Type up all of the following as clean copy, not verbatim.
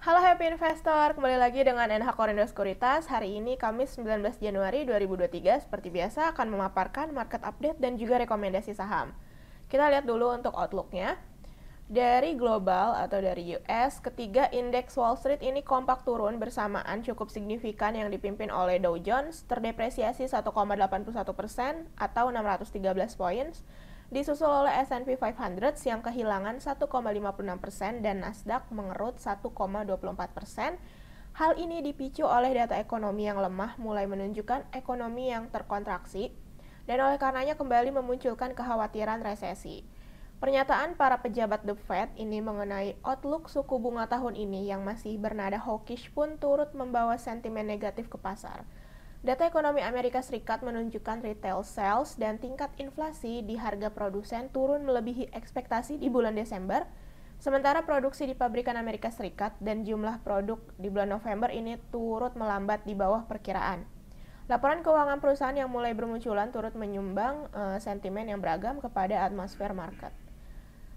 Halo Happy Investor, kembali lagi dengan NH Korindo Sekuritas. Hari ini Kamis 19 Januari 2023, seperti biasa akan memaparkan market update dan juga rekomendasi saham. Kita lihat dulu untuk outlook-nya. Dari global atau dari US, ketiga indeks Wall Street ini kompak turun bersamaan cukup signifikan yang dipimpin oleh Dow Jones terdepresiasi 1,81% atau 613 poin, disusul oleh S&P 500 yang kehilangan 1,56% dan Nasdaq mengerut 1,24%. Hal ini dipicu oleh data ekonomi yang lemah mulai menunjukkan ekonomi yang terkontraksi dan oleh karenanya kembali memunculkan kekhawatiran resesi. Pernyataan para pejabat The Fed ini mengenai outlook suku bunga tahun ini yang masih bernada hawkish pun turut membawa sentimen negatif ke pasar. Data ekonomi Amerika Serikat menunjukkan retail sales dan tingkat inflasi di harga produsen turun melebihi ekspektasi di bulan Desember, sementara produksi di pabrikan Amerika Serikat dan jumlah produk di bulan November ini turut melambat di bawah perkiraan. Laporan keuangan perusahaan yang mulai bermunculan turut menyumbang sentimen yang beragam kepada atmosfer market.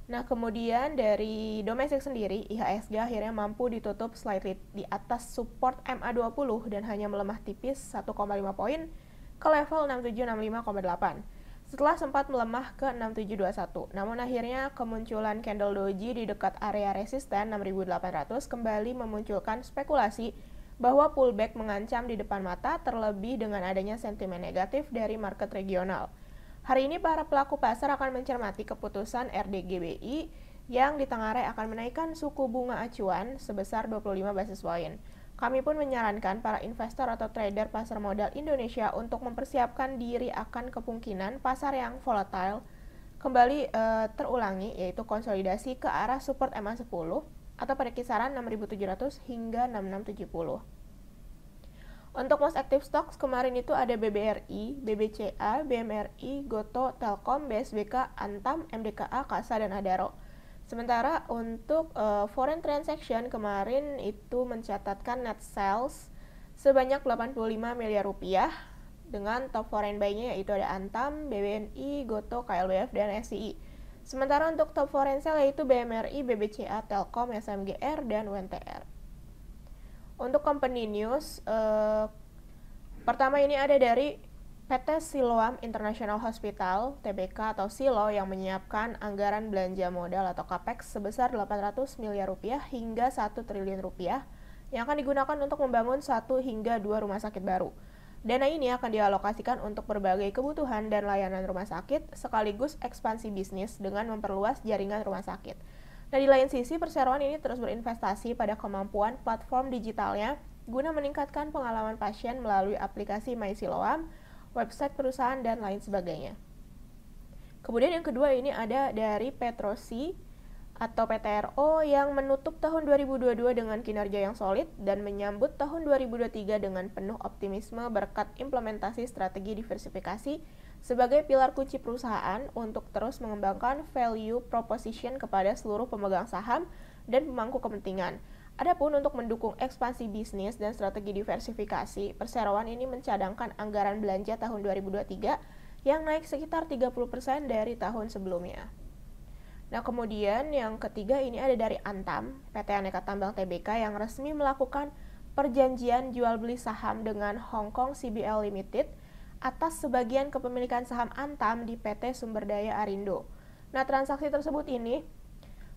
Nah, kemudian dari domestik sendiri, IHSG akhirnya mampu ditutup slightly di atas support MA20 dan hanya melemah tipis 1,5 poin ke level 6765,8 setelah sempat melemah ke 6721. Namun akhirnya kemunculan candle doji di dekat area resisten 6800 kembali memunculkan spekulasi bahwa pullback mengancam di depan mata, terlebih dengan adanya sentimen negatif dari market regional. Hari ini para pelaku pasar akan mencermati keputusan RDGBI yang ditengarai akan menaikkan suku bunga acuan sebesar 25 basis point. Kami pun menyarankan para investor atau trader pasar modal Indonesia untuk mempersiapkan diri akan kemungkinan pasar yang volatile kembali terulangi, yaitu konsolidasi ke arah support MA10 atau pada kisaran 6.700 hingga 6.670. Untuk most active stocks kemarin itu ada BBRI, BBCA, BMRI, Goto, Telkom, BSBK, Antam, MDKA, Kasa, dan Adaro. Sementara untuk foreign transaction kemarin itu mencatatkan net sales sebanyak 85 miliar rupiah dengan top foreign buy-nya yaitu ada Antam, BBNI, Goto, KLBF, dan SCI. Sementara untuk top foreign sell yaitu BMRI, BBCA, Telkom, SMGR, dan UNTR. Untuk company news, pertama ini ada dari PT Siloam International Hospital, TBK atau Silo, yang menyiapkan anggaran belanja modal atau CAPEX sebesar 800 miliar rupiah hingga 1 triliun rupiah yang akan digunakan untuk membangun 1 hingga 2 rumah sakit baru. Dana ini akan dialokasikan untuk berbagai kebutuhan dan layanan rumah sakit sekaligus ekspansi bisnis dengan memperluas jaringan rumah sakit. Nah, di lain sisi, perseroan ini terus berinvestasi pada kemampuan platform digitalnya guna meningkatkan pengalaman pasien melalui aplikasi MySiloam, website perusahaan, dan lain sebagainya. Kemudian yang kedua ini ada dari Petrosi atau PTRO yang menutup tahun 2022 dengan kinerja yang solid dan menyambut tahun 2023 dengan penuh optimisme berkat implementasi strategi diversifikasi sebagai pilar kunci perusahaan untuk terus mengembangkan value proposition kepada seluruh pemegang saham dan pemangku kepentingan. Adapun untuk mendukung ekspansi bisnis dan strategi diversifikasi, perseroan ini mencadangkan anggaran belanja tahun 2023 yang naik sekitar 30% dari tahun sebelumnya. Nah, kemudian yang ketiga ini ada dari Antam, PT Aneka Tambang Tbk yang resmi melakukan perjanjian jual beli saham dengan Hong Kong CBL Limited atas sebagian kepemilikan saham Antam di PT Sumberdaya Arindo. Nah, transaksi tersebut ini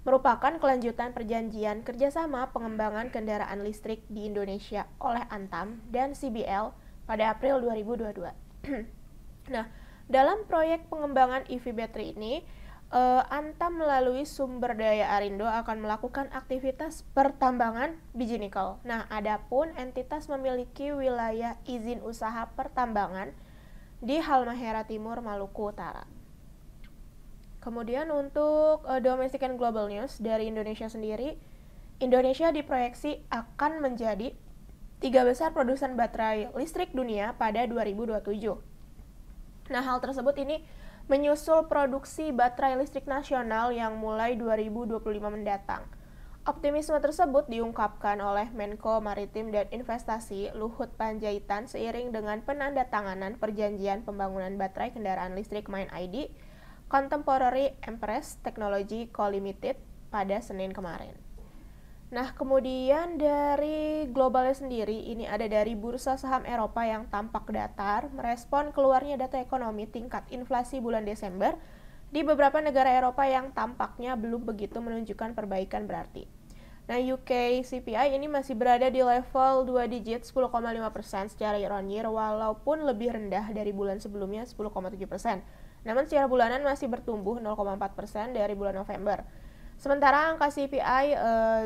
merupakan kelanjutan perjanjian kerjasama pengembangan kendaraan listrik di Indonesia oleh Antam dan CBL pada April 2022. Nah, dalam proyek pengembangan EV battery ini, Antam melalui Sumberdaya Arindo akan melakukan aktivitas pertambangan biji nikel. Nah, adapun entitas memiliki wilayah izin usaha pertambangan di Halmahera Timur, Maluku Utara. Kemudian untuk domestic and global news dari Indonesia sendiri, Indonesia diproyeksi akan menjadi 3 besar produsen baterai listrik dunia pada 2027. Nah, hal tersebut ini menyusul produksi baterai listrik nasional yang mulai 2025 mendatang. Optimisme tersebut diungkapkan oleh Menko Maritim dan Investasi Luhut Panjaitan seiring dengan penandatanganan perjanjian pembangunan baterai kendaraan listrik Main ID Contemporary Empress Technology Co Limited pada Senin kemarin. Nah, kemudian dari globalnya sendiri, ini ada dari bursa saham Eropa yang tampak datar, merespon keluarnya data ekonomi tingkat inflasi bulan Desember di beberapa negara Eropa yang tampaknya belum begitu menunjukkan perbaikan berarti. Nah, UK CPI ini masih berada di level 2 digit 10,5% secara year on year, walaupun lebih rendah dari bulan sebelumnya 10,7%. Namun secara bulanan masih bertumbuh 0,4% dari bulan November. Sementara angka CPI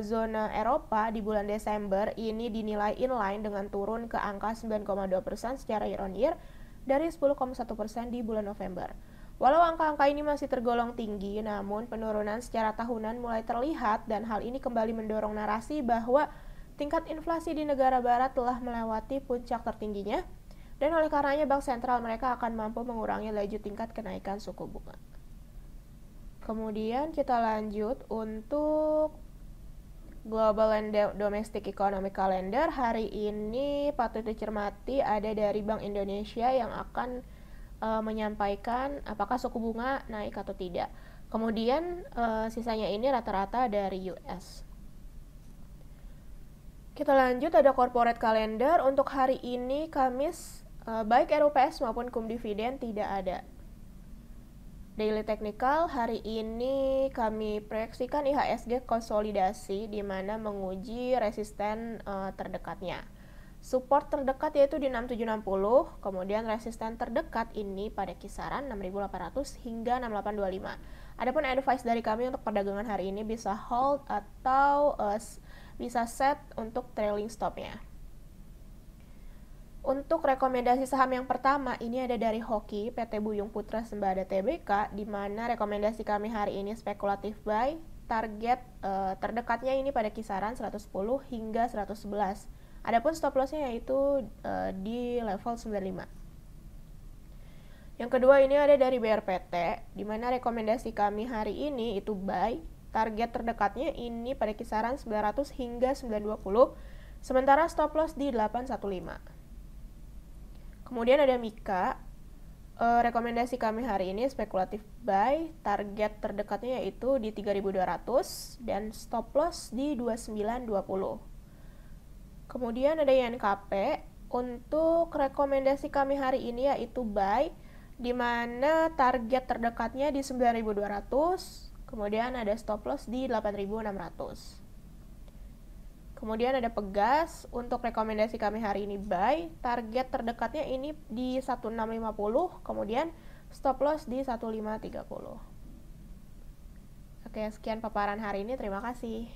zona Eropa di bulan Desember ini dinilai inline dengan turun ke angka 9,2% secara year on year dari 10,1% di bulan November. Walau angka-angka ini masih tergolong tinggi, namun penurunan secara tahunan mulai terlihat dan hal ini kembali mendorong narasi bahwa tingkat inflasi di negara barat telah melewati puncak tertingginya dan oleh karenanya bank sentral mereka akan mampu mengurangi laju tingkat kenaikan suku bunga. Kemudian kita lanjut untuk Global and Domestic Economic Calendar. Hari ini patut dicermati ada dari Bank Indonesia yang akan menyampaikan apakah suku bunga naik atau tidak. Kemudian sisanya ini rata-rata dari US. Kita lanjut, ada corporate calendar. Untuk hari ini Kamis, baik RUPS maupun cum dividen tidak ada. Daily technical, hari ini kami proyeksikan IHSG konsolidasi di mana menguji resisten terdekatnya. Support terdekat yaitu di 6760, kemudian resisten terdekat ini pada kisaran 6800 hingga 6825. Adapun advice dari kami untuk perdagangan hari ini bisa hold atau bisa set untuk trailing stopnya. Untuk rekomendasi saham yang pertama, ini ada dari Hoki, PT Buyung Putra Sembada Tbk, di mana rekomendasi kami hari ini spekulatif buy, target terdekatnya ini pada kisaran 110 hingga 111. Adapun stop lossnya yaitu di level 95. Yang kedua ini ada dari BRPT, di mana rekomendasi kami hari ini itu buy, target terdekatnya ini pada kisaran 900 hingga 920, sementara stop loss di 815. Kemudian ada Mika, rekomendasi kami hari ini spekulatif buy, target terdekatnya yaitu di 3.200 dan stop loss di 2920. Kemudian ada YNKP, untuk rekomendasi kami hari ini yaitu buy, di mana target terdekatnya di 9.200, kemudian ada stop loss di 8.600. Kemudian ada Pegas, untuk rekomendasi kami hari ini buy, target terdekatnya ini di 1650, kemudian stop loss di 1530. Oke, sekian paparan hari ini, terima kasih.